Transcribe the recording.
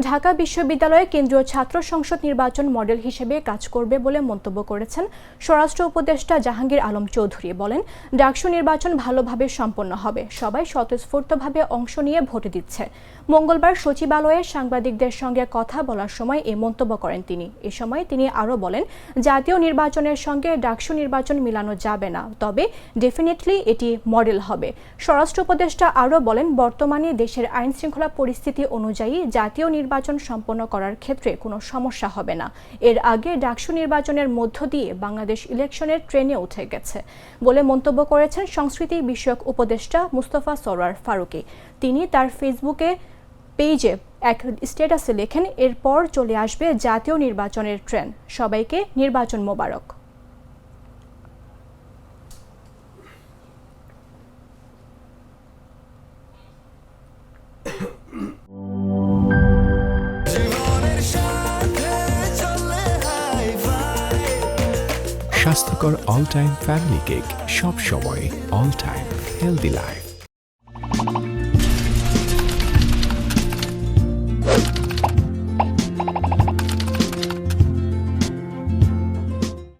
ঢাকা বিশ্ববিদ্যালয়ে কেন্দ্রীয় ছাত্র সংসদ নির্বাচন মডেল হিসেবে কাজ করবে বলে মন্তব্য করেছেন স্বরাষ্ট্র উপদেষ্টা জাহাঙ্গীর আলম চৌধুরী। বলেন, ডাকসু নির্বাচন ভালোভাবে সম্পন্ন হবে, সবাই স্বতঃস্ফূর্তভাবে অংশ নিয়ে ভোট দিচ্ছে। মঙ্গলবার সচিবালয়ে সাংবাদিকদের সঙ্গে কথা বলার সময় এ মন্তব্য করেন তিনি। এ সময় তিনি আরও বলেন, জাতীয় নির্বাচনের সঙ্গে ডাকসু নির্বাচন মিলানো যাবে না, তবে ডেফিনেটলি এটি মডেল হবে। স্বরাষ্ট্র উপদেষ্টা আরও বলেন, বর্তমানে দেশের আইন শৃঙ্খলা পরিস্থিতি অনুযায়ী জাতীয় নির্বাচন সম্পন্ন করার ক্ষেত্রে কোনো সমস্যা হবে না। এর আগে ডাকসু নির্বাচনের মধ্য দিয়ে বাংলাদেশ ইলেকশনের ট্রেনে উঠে গেছে বলে মন্তব্য করেছেন সংস্কৃতি বিষয়ক উপদেষ্টা মুস্তফা সরোয়ার ফারুকী। তিনি তার ফেসবুকে পেজে এক স্ট্যাটাসে লেখেন, এরপর চলে আসবে জাতীয় নির্বাচনের ট্রেন, সবাইকে নির্বাচন মোবারক। স্বাস্থ্যকর অল টাইম ফ্যামিলি কেক, সব সময় অল টাইম হেলদি লাইফ।